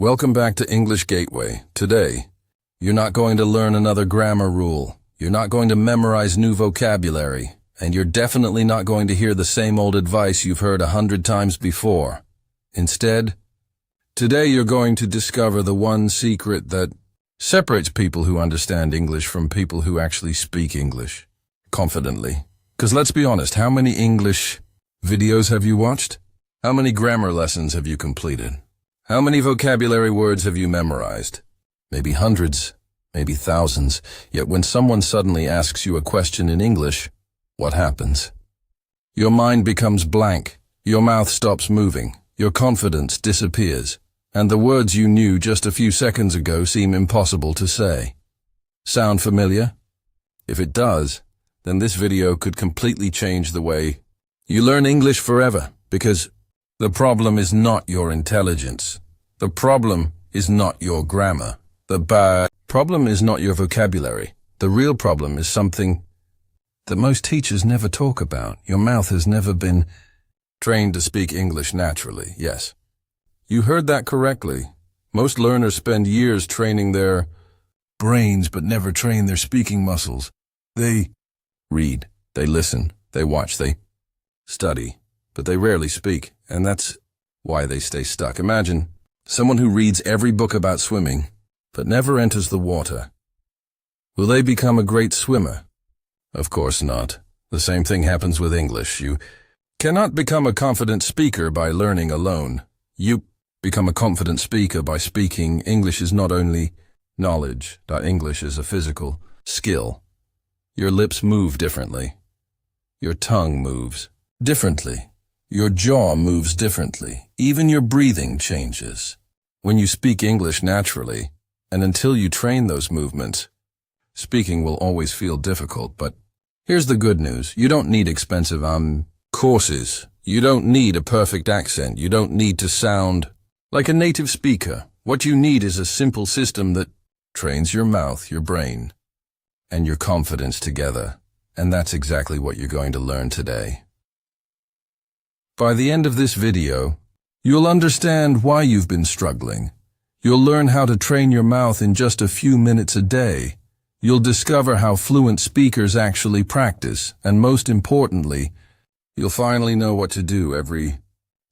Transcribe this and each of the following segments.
Welcome back to English Gateway. Today, you're not going to learn another grammar rule. You're not going to memorize new vocabulary. And you're definitely not going to hear the same old advice you've heard 100 times before. Instead, today you're going to discover the one secret that separates people who understand English from people who actually speak English confidently. Because let's be honest, how many English videos have you watched? How many grammar lessons have you completed? How many vocabulary words have you memorized? Maybe hundreds, maybe thousands. Yet when someone suddenly asks you a question in English, what happens? Your mind becomes blank, your mouth stops moving, your confidence disappears, and the words you knew just a few seconds ago seem impossible to say. Sound familiar? If it does, then this video could completely change the way you learn English forever, because the problem is not your intelligence. The problem is not your grammar. The problem is not your vocabulary. The real problem is something that most teachers never talk about. Your mouth has never been trained to speak English naturally. Yes, you heard that correctly. Most learners spend years training their brains but never train their speaking muscles. They read, they listen, they watch, they study, but they rarely speak, and that's why they stay stuck. Imagine someone who reads every book about swimming but never enters the water. Will they become a great swimmer? Of course not. The same thing happens with English. You cannot become a confident speaker by learning alone. You become a confident speaker by speaking. English is not only knowledge. English is a physical skill. Your lips move differently. Your tongue moves differently. Your jaw moves differently. Even your breathing changes. When you speak English naturally, and until you train those movements, speaking will always feel difficult. But here's the good news. You don't need expensive courses. You don't need a perfect accent. You don't need to sound like a native speaker. What you need is a simple system that trains your mouth, your brain, and your confidence together. And that's exactly what you're going to learn today. By the end of this video, you'll understand why you've been struggling. You'll learn how to train your mouth in just a few minutes a day. You'll discover how fluent speakers actually practice, and most importantly, you'll finally know what to do every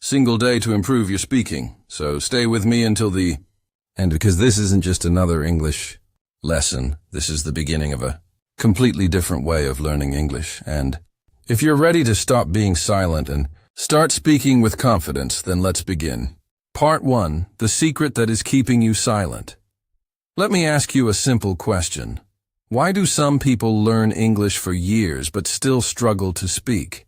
single day to improve your speaking. So stay with me until the end, because this isn't just another English lesson. This is the beginning of a completely different way of learning English. And if you're ready to stop being silent and start speaking with confidence, then let's begin. Part 1. The secret that is keeping you silent. Let me ask you a simple question. Why do some people learn English for years but still struggle to speak?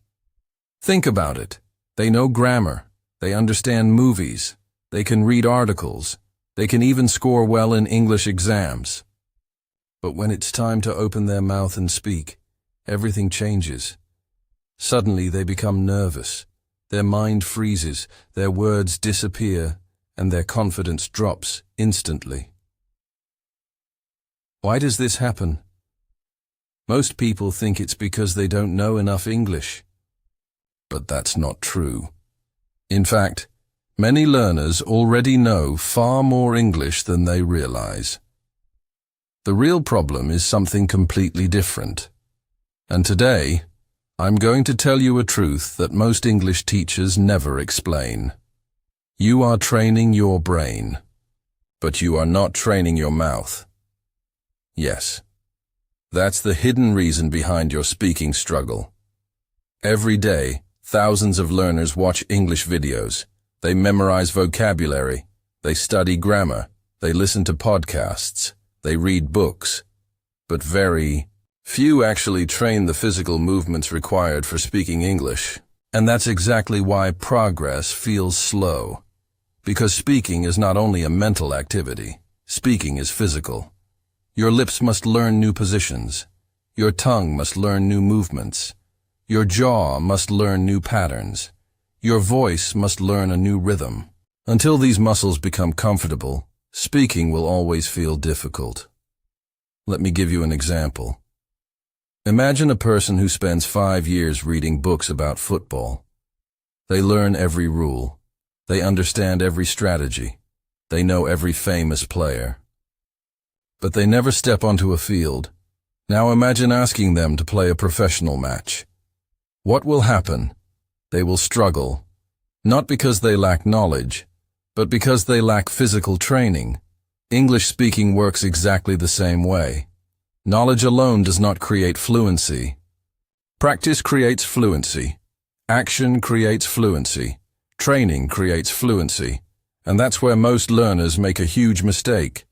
Think about it. They know grammar. They understand movies. They can read articles. They can even score well in English exams. But when it's time to open their mouth and speak, everything changes. Suddenly they become nervous. Their mind freezes, their words disappear, and their confidence drops instantly. Why does this happen? Most people think it's because they don't know enough English. But that's not true. In fact, many learners already know far more English than they realize. The real problem is something completely different. And today, I'm going to tell you a truth that most English teachers never explain. You are training your brain, but you are not training your mouth. Yes, that's the hidden reason behind your speaking struggle. Every day, thousands of learners watch English videos. They memorize vocabulary. They study grammar. They listen to podcasts. They read books. But very few actually train the physical movements required for speaking English. And that's exactly why progress feels slow. Because speaking is not only a mental activity. Speaking is physical. Your lips must learn new positions. Your tongue must learn new movements. Your jaw must learn new patterns. Your voice must learn a new rhythm. Until these muscles become comfortable, speaking will always feel difficult. Let me give you an example. Imagine a person who spends 5 years reading books about football. They learn every rule. They understand every strategy. They know every famous player. But they never step onto a field. Now imagine asking them to play a professional match. What will happen? They will struggle, not because they lack knowledge, but because they lack physical training. English speaking works exactly the same way. Knowledge alone does not create fluency. Practice creates fluency. Action creates fluency. Training creates fluency. And that's where most learners make a huge mistake.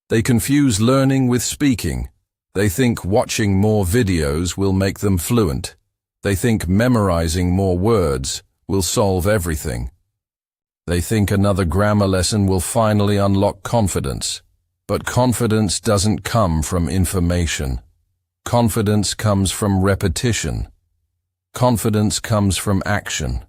They confuse learning with speaking. They think watching more videos will make them fluent. They think memorizing more words will solve everything. They think another grammar lesson will finally unlock confidence. But confidence doesn't come from information. Confidence comes from repetition. Confidence comes from action.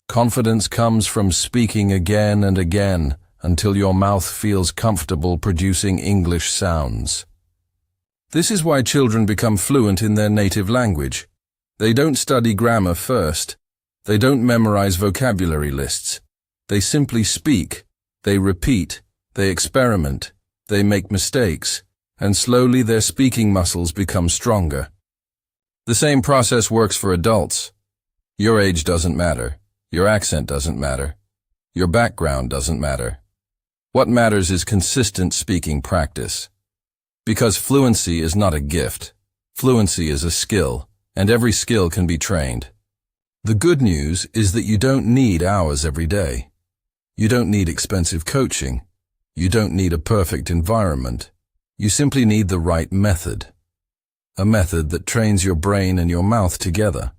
Confidence comes from speaking again and again until your mouth feels comfortable producing English sounds. This is why children become fluent in their native language. They don't study grammar first. They don't memorize vocabulary lists. They simply speak. They repeat. They experiment. They make mistakes. And slowly their speaking muscles become stronger. The same process works for adults. Your age doesn't matter. Your accent doesn't matter. Your background doesn't matter. What matters is consistent speaking practice. Because fluency is not a gift. Fluency is a skill, and every skill can be trained. The good news is that you don't need hours every day. You don't need expensive coaching. You don't need a perfect environment. You simply need the right method. A method that trains your brain and your mouth together.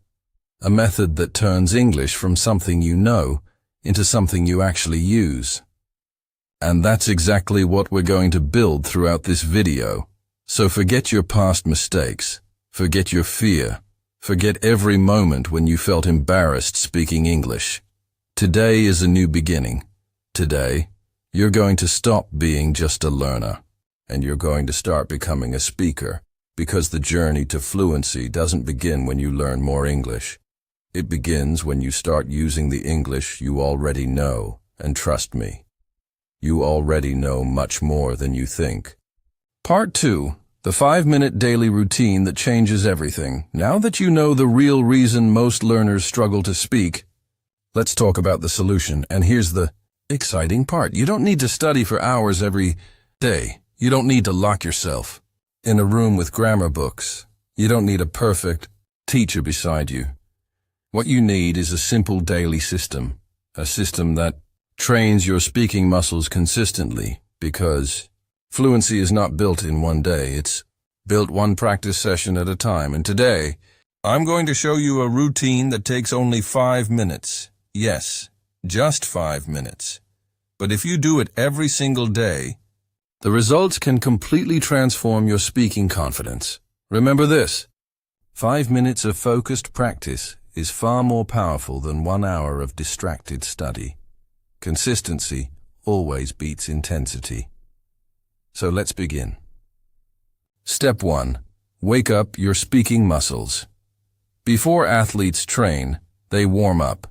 A method that turns English from something you know into something you actually use. And that's exactly what we're going to build throughout this video. So forget your past mistakes. Forget your fear. Forget every moment when you felt embarrassed speaking English. Today is a new beginning. Today, you're going to stop being just a learner, and you're going to start becoming a speaker, because the journey to fluency doesn't begin when you learn more English. It begins when you start using the English you already know, and trust me, you already know much more than you think. Part 2. The 5-minute daily routine that changes everything. Now that you know the real reason most learners struggle to speak, let's talk about the solution. And here's the exciting part. You don't need to study for hours every day. You don't need to lock yourself in a room with grammar books. You don't need a perfect teacher beside you. What you need is a simple daily system, a system that trains your speaking muscles consistently, because fluency is not built in one day. It's built one practice session at a time. And today, I'm going to show you a routine that takes only 5 minutes. Yes, just 5 minutes. But if you do it every single day, the results can completely transform your speaking confidence. Remember this: 5 minutes of focused practice is far more powerful than 1 hour of distracted study. Consistency always beats intensity. So let's begin. Step 1. Wake up your speaking muscles. Before athletes train, they warm up.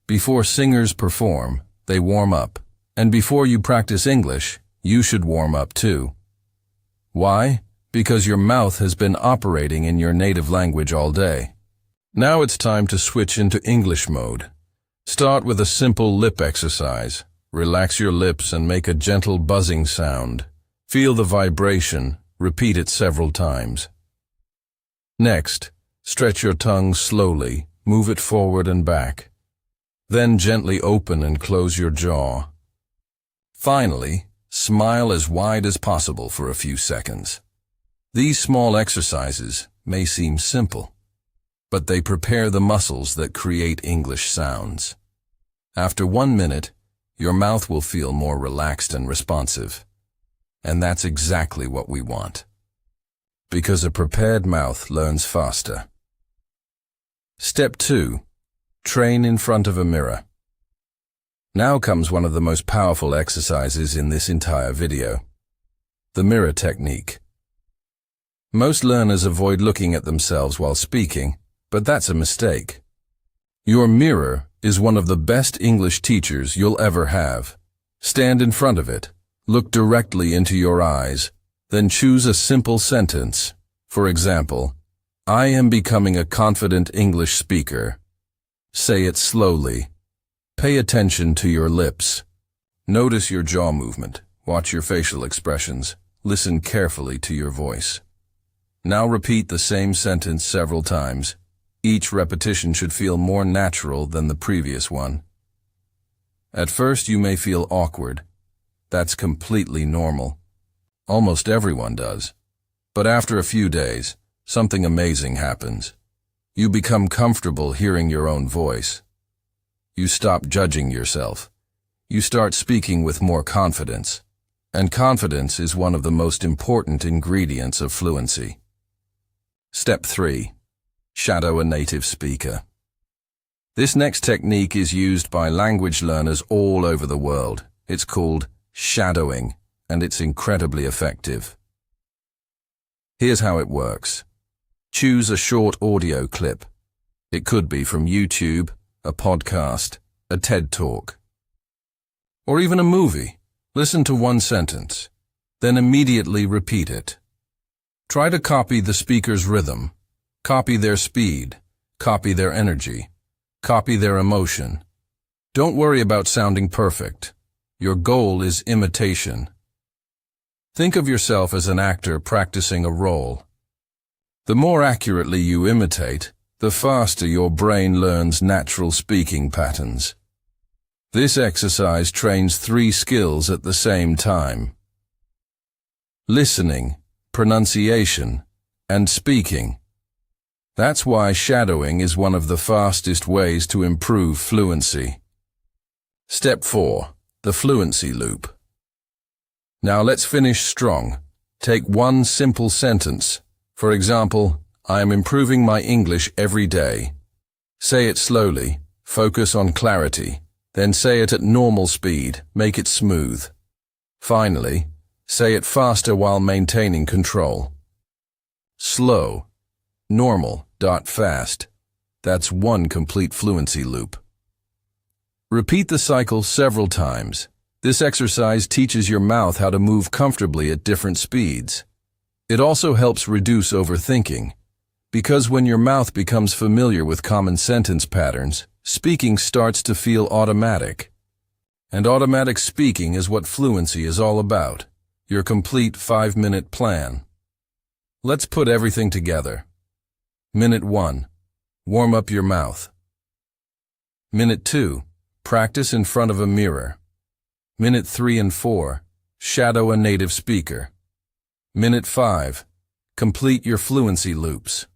Before singers perform, they warm up. And before you practice English, you should warm up too. Why? Because your mouth has been operating in your native language all day. Now it's time to switch into English mode. Start with a simple lip exercise. Relax your lips and make a gentle buzzing sound. Feel the vibration. Repeat it several times. Next, stretch your tongue slowly. Move it forward and back. Then gently open and close your jaw. Finally, smile as wide as possible for a few seconds. These small exercises may seem simple, but they prepare the muscles that create English sounds. After 1 minute, your mouth will feel more relaxed and responsive. And that's exactly what we want. Because a prepared mouth learns faster. Step 2. Train in front of a mirror. Now comes one of the most powerful exercises in this entire video. The mirror technique. Most learners avoid looking at themselves while speaking, but that's a mistake. Your mirror is one of the best English teachers you'll ever have. Stand in front of it. Look directly into your eyes. Then choose a simple sentence. For example, I am becoming a confident English speaker. Say it slowly. Pay attention to your lips. Notice your jaw movement. Watch your facial expressions. Listen carefully to your voice. Now repeat the same sentence several times. Each repetition should feel more natural than the previous one. At first you may feel awkward. That's completely normal. Almost everyone does. But after a few days, something amazing happens. You become comfortable hearing your own voice. You stop judging yourself. You start speaking with more confidence. And confidence is one of the most important ingredients of fluency. Step 3. Shadow a native speaker. This next technique is used by language learners all over the world. It's called shadowing, and it's incredibly effective. Here's how it works. Choose a short audio clip. It could be from YouTube, a podcast, a TED Talk, or even a movie. Listen to one sentence, then immediately repeat it. Try to copy the speaker's rhythm, copy their speed, copy their energy, copy their emotion. Don't worry about sounding perfect. Your goal is imitation. Think of yourself as an actor practicing a role. The more accurately you imitate, the faster your brain learns natural speaking patterns. This exercise trains 3 skills at the same time: listening, pronunciation, and speaking. That's why shadowing is one of the fastest ways to improve fluency. Step 4. The fluency loop. Now let's finish strong. Take one simple sentence. For example, I am improving my English every day. Say it slowly, focus on clarity, then say it at normal speed, make it smooth. Finally, say it faster while maintaining control. Slow, normal, fast. That's one complete fluency loop. Repeat the cycle several times. This exercise teaches your mouth how to move comfortably at different speeds. It also helps reduce overthinking, because when your mouth becomes familiar with common sentence patterns, speaking starts to feel automatic. And automatic speaking is what fluency is all about, your complete 5-minute plan. Let's put everything together. Minute 1. Warm up your mouth. Minute 2. Practice in front of a mirror. Minute 3 and 4. Shadow a native speaker. Minute 5. Complete your fluency loops.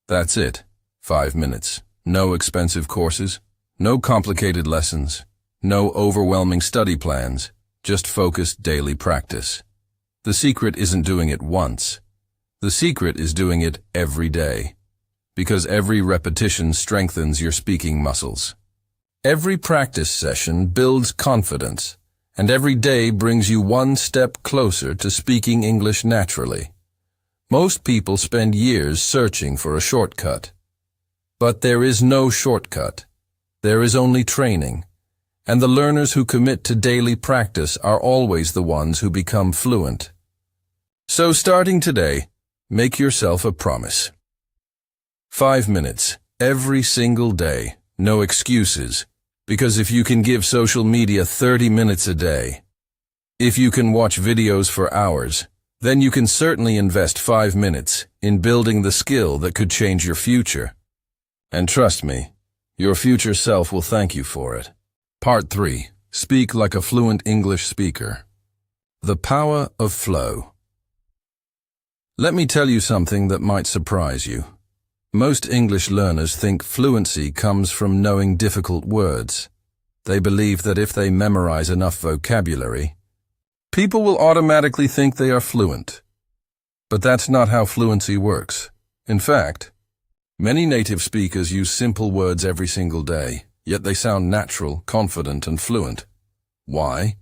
That's it. 5 minutes. No expensive courses. No complicated lessons. No overwhelming study plans. Just focused daily practice. The secret isn't doing it once. The secret is doing it every day. Because every repetition strengthens your speaking muscles. Every practice session builds confidence, and every day brings you one step closer to speaking English naturally. Most people spend years searching for a shortcut. But there is no shortcut. There is only training. And the learners who commit to daily practice are always the ones who become fluent. So starting today, make yourself a promise. 5 minutes, every single day, no excuses. Because if you can give social media 30 minutes a day, if you can watch videos for hours, then you can certainly invest 5 minutes in building the skill that could change your future. And trust me, your future self will thank you for it. Part 3. Speak like a fluent English speaker. The power of flow. Let me tell you something that might surprise you. Most English learners think fluency comes from knowing difficult words. They believe that if they memorize enough vocabulary, people will automatically think they are fluent. But that's not how fluency works. In fact, many native speakers use simple words every single day, yet they sound natural, confident, and fluent. Why?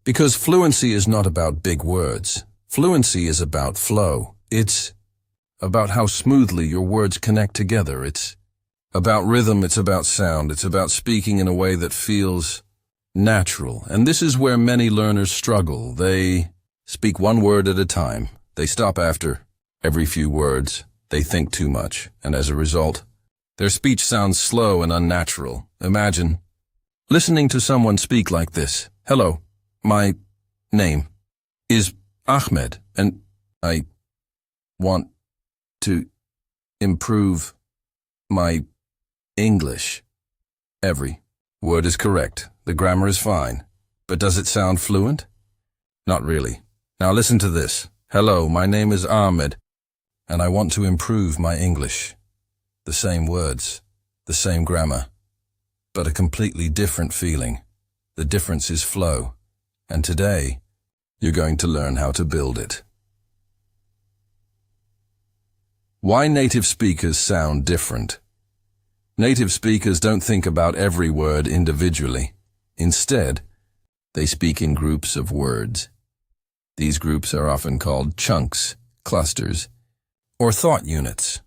Because fluency is not about big words. Fluency is about flow. It's about how smoothly your words connect together. It's about rhythm, it's about sound, it's about speaking in a way that feels natural. And this is where many learners struggle. They speak one word at a time. They stop after every few words. They think too much, and as a result, their speech sounds slow and unnatural. Imagine listening to someone speak like this. Hello, my name is Ahmed, and I want to improve my English. Every word is correct. The grammar is fine. But does it sound fluent? Not really. Now listen to this. Hello, my name is Ahmed, and I want to improve my English. The same words, the same grammar, but a completely different feeling. The difference is flow, and today, you're going to learn how to build it. Why native speakers sound different. Native speakers don't think about every word individually. Instead, they speak in groups of words. These groups are often called chunks, clusters, or thought units.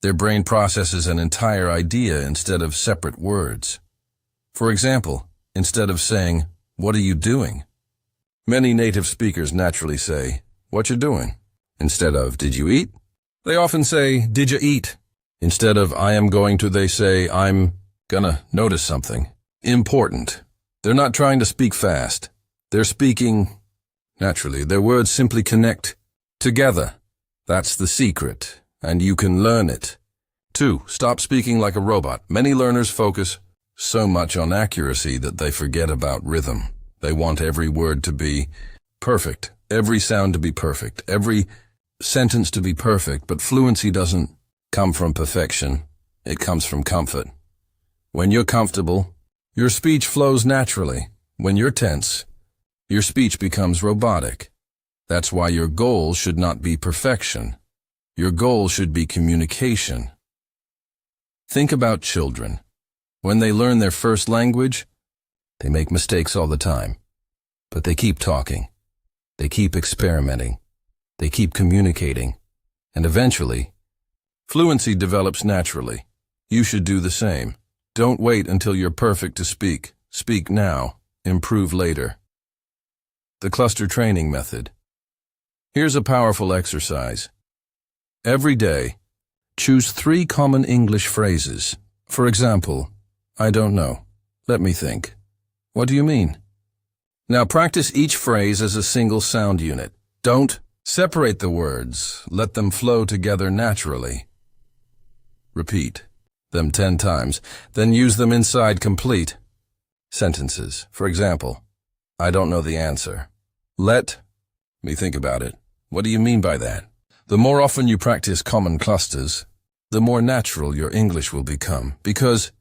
Their brain processes an entire idea instead of separate words. For example, instead of saying, "What are you doing?" many native speakers naturally say, "What you doing?" Instead of, "Did you eat?" They often say, "Did you eat?" Instead of, "I am going to," they say, "I'm gonna notice something important." They're not trying to speak fast. They're speaking naturally. Their words simply connect together. That's the secret, and you can learn it. 2. Stop speaking like a robot. Many learners focus so much on accuracy that they forget about rhythm. They want every word to be perfect, every sound to be perfect, every sentence to be perfect, but fluency doesn't come from perfection. It comes from comfort. When you're comfortable, your speech flows naturally. When you're tense, your speech becomes robotic. That's why your goal should not be perfection. Your goal should be communication. Think about children. When they learn their first language, they make mistakes all the time. But they keep talking. They keep experimenting. They keep communicating. And eventually, fluency develops naturally. You should do the same. Don't wait until you're perfect to speak. Speak now. Improve later. The cluster training method. Here's a powerful exercise. Every day, choose 3 common English phrases. For example, "I don't know. Let me think. What do you mean?" Now practice each phrase as a single sound unit. Don't separate the words. Let them flow together naturally. Repeat them 10 times, then use them inside complete sentences. For example, "I don't know the answer. Let me think about it. What do you mean by that?" The more often you practice common clusters, the more natural your English will become, because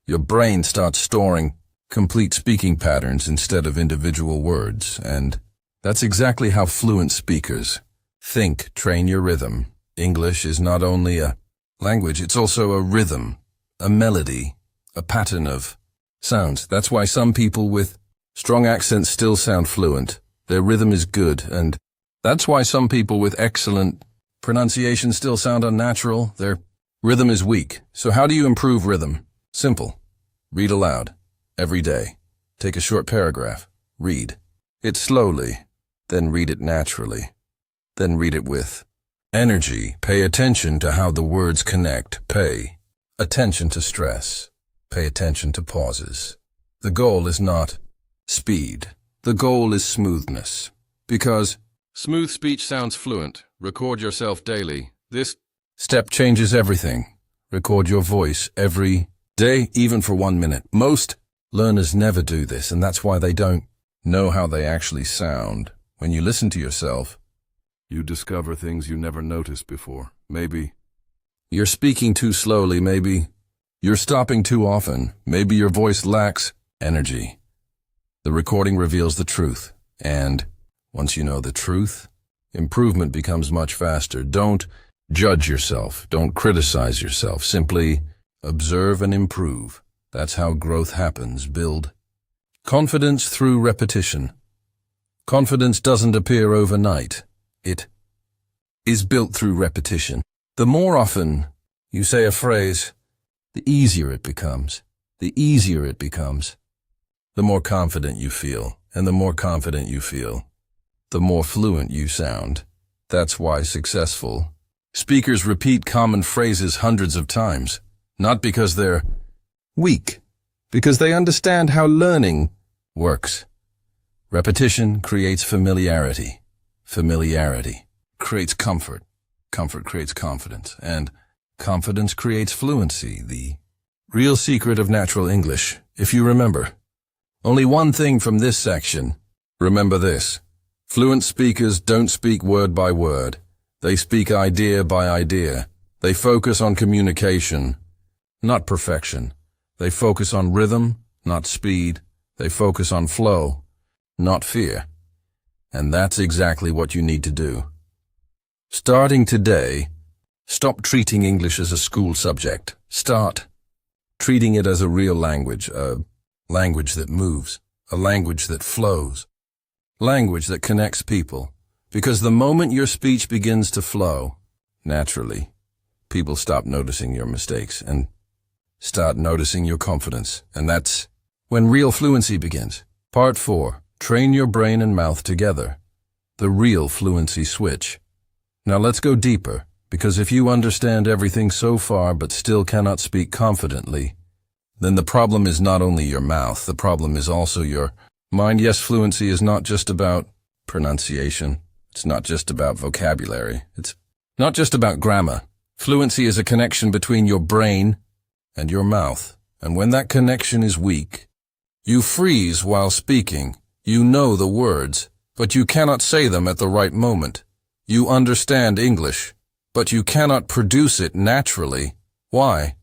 your brain starts storing complete speaking patterns instead of individual words, and that's exactly how fluent speakers think. Train your rhythm. English is not only a language, it's also a rhythm, a melody, a pattern of sounds. That's why some people with strong accents still sound fluent. Their rhythm is good, and that's why some people with excellent pronunciation still sound unnatural. Their rhythm is weak. So how do you improve rhythm? Simple. Read aloud. Every day. Take a short paragraph. Read it slowly. Then read it naturally. Then read it with energy. Pay attention to how the words connect. Pay attention to stress. Pay attention to pauses. The goal is not speed. The goal is smoothness. Because smooth speech sounds fluent. Record yourself daily. This step changes everything. Record your voice every day, even for 1 minute. Most learners never do this, and that's why they don't know how they actually sound. When you listen to yourself, you discover things you never noticed before. Maybe you're speaking too slowly. Maybe you're stopping too often. Maybe your voice lacks energy. The recording reveals the truth, and once you know the truth, improvement becomes much faster. Don't judge yourself. Don't criticize yourself. Simply observe and improve. That's how growth happens. Build confidence through repetition. Confidence doesn't appear overnight. It is built through repetition. The more often you say a phrase, the easier it becomes. The easier it becomes. the more confident you feel, and the more confident you feel, the more fluent you sound. That's why successful speakers repeat common phrases hundreds of times, not because they're weak, because they understand how learning works. Repetition creates familiarity. Familiarity creates comfort. Comfort creates confidence. And confidence creates fluency, the real secret of natural English. If you remember only one thing from this section, remember this. Fluent speakers don't speak word by word. They speak idea by idea. They focus on communication, not perfection. They focus on rhythm, not speed. They focus on flow, not fear. And that's exactly what you need to do. Starting today, stop treating English as a school subject. Start treating it as a real language, a language that moves, a language that flows, language that connects people. Because the moment your speech begins to flow, naturally, people stop noticing your mistakes and start noticing your confidence. And that's when real fluency begins. Part 4. Train your brain and mouth together. The real fluency switch. Now let's go deeper, because if you understand everything so far but still cannot speak confidently, then the problem is not only your mouth, the problem is also your mind. Yes, fluency is not just about pronunciation. It's not just about vocabulary. It's not just about grammar. Fluency is a connection between your brain and your mouth. And when that connection is weak, you freeze while speaking. You know the words, but you cannot say them at the right moment. You understand English, but you cannot produce it naturally. Why?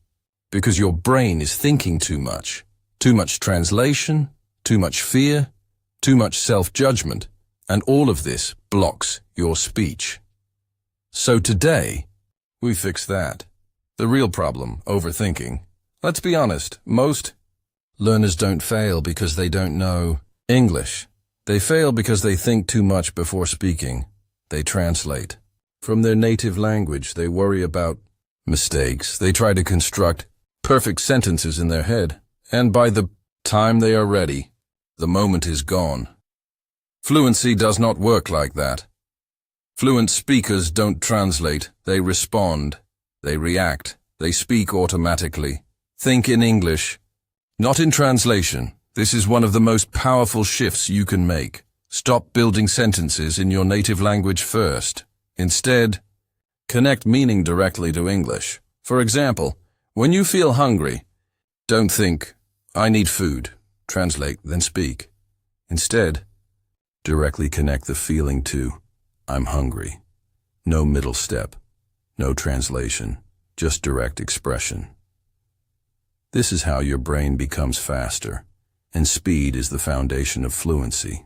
Because your brain is thinking too much. Too much translation, too much fear, too much self-judgment. And all of this blocks your speech. So today, we fix that. The real problem, overthinking. Let's be honest, most learners don't fail because they don't know English. They fail because they think too much before speaking. They translate from their native language. They worry about mistakes. They try to construct perfect sentences in their head. And by the time they are ready, the moment is gone. Fluency does not work like that. Fluent speakers don't translate. They respond. They react. They speak automatically. Think in English, not in translation. This is one of the most powerful shifts you can make. Stop building sentences in your native language first. Instead, connect meaning directly to English. For example, when you feel hungry, don't think, I need food. Translate, then speak. Instead, directly connect the feeling to, I'm hungry. No middle step, no translation, just direct expression. This is how your brain becomes faster, and speed is the foundation of fluency.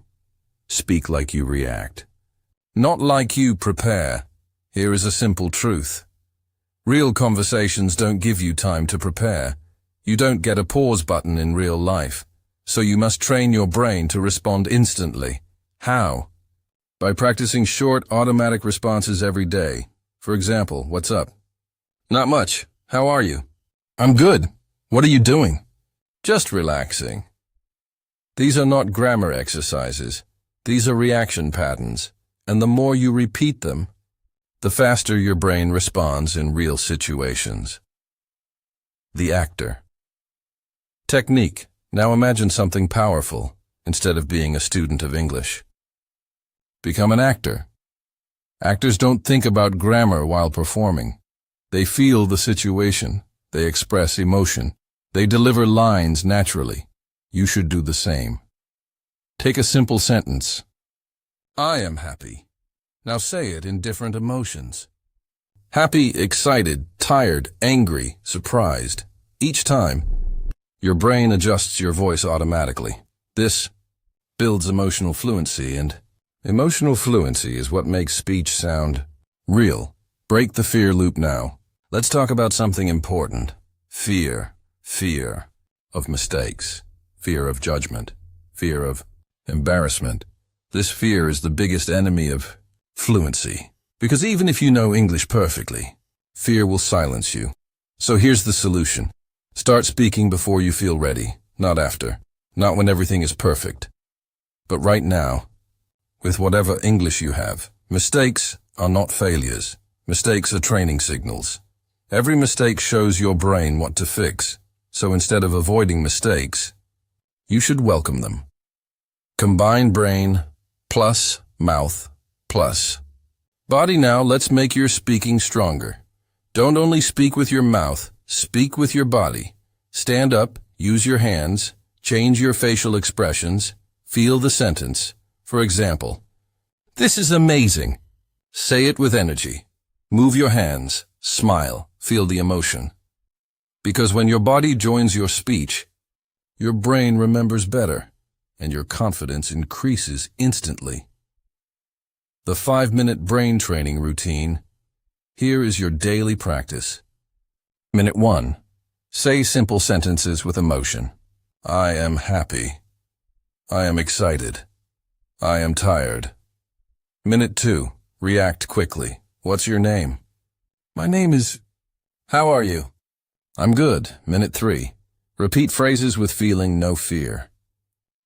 Speak like you react, not like you prepare. Here is a simple truth. Real conversations don't give you time to prepare. You don't get a pause button in real life, so you must train your brain to respond instantly. How? By practicing short, automatic responses every day. For example, what's up? Not much. How are you? I'm good. What are you doing? Just relaxing. These are not grammar exercises. These are reaction patterns. And the more you repeat them, the faster your brain responds in real situations. The actor. Technique. Now imagine something powerful instead of being a student of English. Become an actor. Actors don't think about grammar while performing. They feel the situation. They express emotion. They deliver lines naturally. You should do the same. Take a simple sentence. I am happy. Now say it in different emotions. Happy, excited, tired, angry, surprised. Each time, your brain adjusts your voice automatically. This builds emotional fluency, and emotional fluency is what makes speech sound real. Break the fear loop now. Let's talk about something important. Fear. Fear of mistakes. Fear of judgment. Fear of embarrassment. This fear is the biggest enemy of fluency. Because even if you know English perfectly, fear will silence you. So here's the solution. Start speaking before you feel ready, not after. Not when everything is perfect. But right now, with whatever English you have, mistakes are not failures. Mistakes are training signals. Every mistake shows your brain what to fix. So instead of avoiding mistakes, you should welcome them. Combine brain plus mouth plus body. Now let's make your speaking stronger. Don't only speak with your mouth, speak with your body. Stand up, use your hands, change your facial expressions, feel the sentence. For example, "This is amazing." Say it with energy. Move your hands, smile, feel the emotion. Because when your body joins your speech, your brain remembers better, and your confidence increases instantly. The 5-minute brain training routine. Here is your daily practice. Minute 1. Say simple sentences with emotion. I am happy. I am excited. I am tired. Minute 2. React quickly. What's your name? My name is... How are you? I'm good. Minute 3. Repeat phrases with feeling, no fear.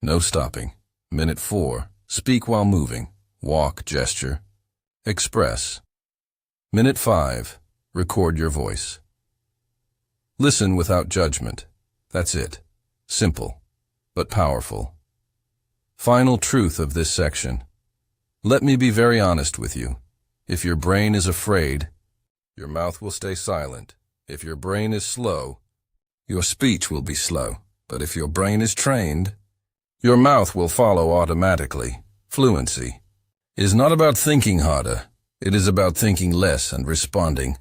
No stopping. Minute 4. Speak while moving. Walk, gesture. Express. Minute 5. Record your voice. Listen without judgment. That's it. Simple, but powerful. Final truth of this section. Let me be very honest with you. If your brain is afraid, your mouth will stay silent. If your brain is slow, your speech will be slow. But if your brain is trained, your mouth will follow automatically. Fluency is not about thinking harder. It is about thinking less and responding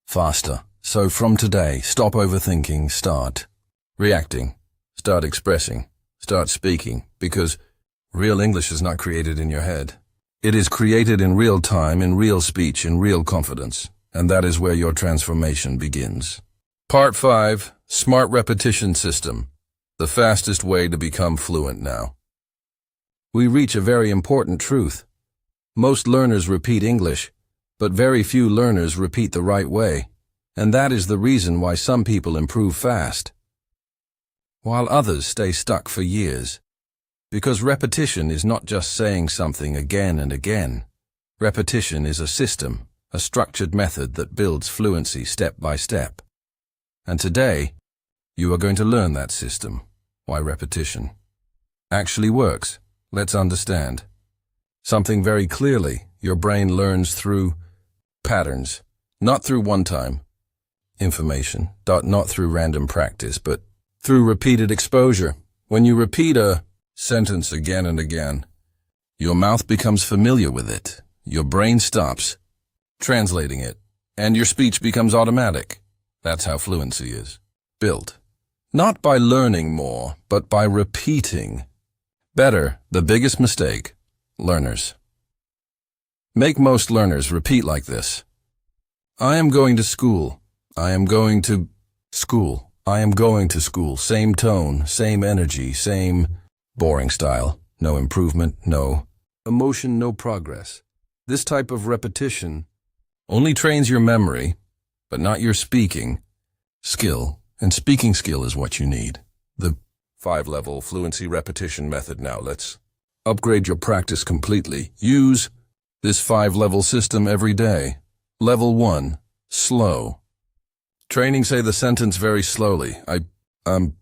faster. So from today, stop overthinking, start reacting, start expressing, start speaking, because real English is not created in your head. It is created in real time, in real speech, in real confidence. And that is where your transformation begins. Part 5. Smart Repetition System. The fastest way to become fluent now. We reach a very important truth. Most learners repeat English, but very few learners repeat the right way. And that is the reason why some people improve fast, while others stay stuck for years. Because repetition is not just saying something again and again. Repetition is a system, a structured method that builds fluency step by step. And today, you are going to learn that system, why repetition actually works. Let's understand. Something very clearly, your brain learns through patterns, not through one-time information, not through random practice, but through repeated exposure. When you repeat a sentence again and again, your mouth becomes familiar with it. Your brain stops translating it, and your speech becomes automatic. That's how fluency is built. Not by learning more, but by repeating better. The biggest mistake learners make. Most learners repeat like this. I am going to school. I am going to school. I am going to school. Same tone, same energy, same boring style. No improvement, no emotion, no progress. This type of repetition only trains your memory, but not your speaking skill. And speaking skill is what you need. The 5-level fluency repetition method. Now let's upgrade your practice completely. Use this 5-level system every day. Level 1, slow. Training. Say the sentence very slowly. I'm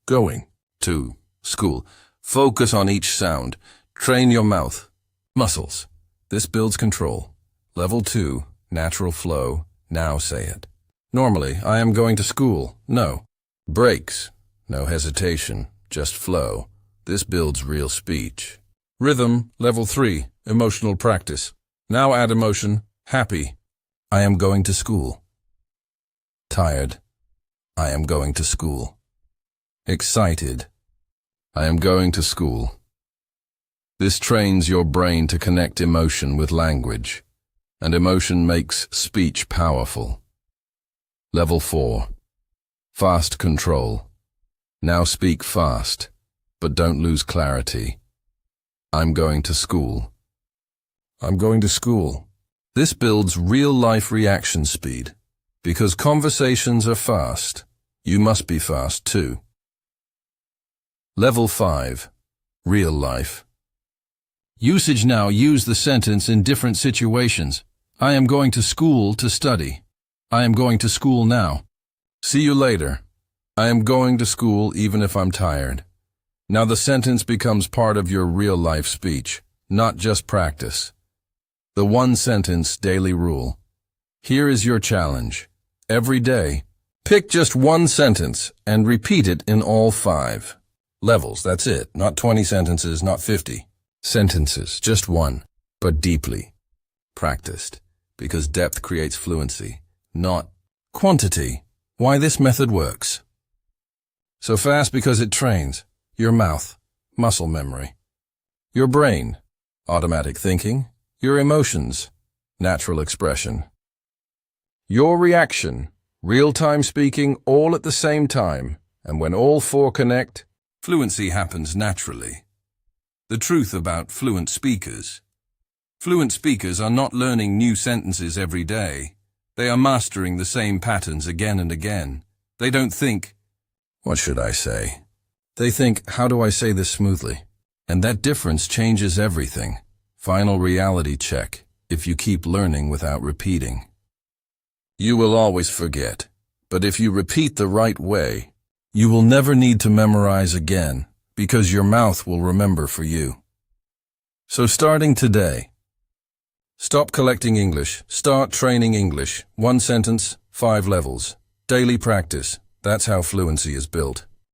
going to school. Focus on each sound. Train your mouth muscles. This builds control. Level 2, natural flow. Now say it. Normally, I am going to school. No. Breaks. No hesitation. Just flow. This builds real speech. Rhythm. Level 3, emotional practice. Now add emotion. Happy. I am going to school. Tired. I am going to school. Excited. I am going to school. This trains your brain to connect emotion with language, and emotion makes speech powerful. Level 4. Fast control. Now speak fast, but don't lose clarity. I'm going to school. I'm going to school. This builds real-life reaction speed. Because conversations are fast, you must be fast too. Level 5. Real life. Usage now. Use the sentence in different situations. I am going to school to study. I am going to school now. See you later. I am going to school even if I'm tired. Now the sentence becomes part of your real-life speech, not just practice. The one-sentence daily rule. Here is your challenge. Every day, pick just one sentence and repeat it in all 5 levels. That's it. Not 20 sentences, not 50 sentences. Just one, but deeply practiced. Because depth creates fluency, not quantity. Why this method works. So fast because it trains your mouth, muscle memory, your brain, automatic thinking, your emotions, natural expression, your reaction, real-time speaking, all at the same time, and when all 4 connect, fluency happens naturally. The truth about fluent speakers. Fluent speakers are not learning new sentences every day. They are mastering the same patterns again and again. They don't think, what should I say? They think, how do I say this smoothly? And that difference changes everything. Final reality check, if you keep learning without repeating. You will always forget, but if you repeat the right way, you will never need to memorize again, because your mouth will remember for you. So starting today, stop collecting English, start training English. 1 sentence, 5 levels. Daily practice. That's how fluency is built.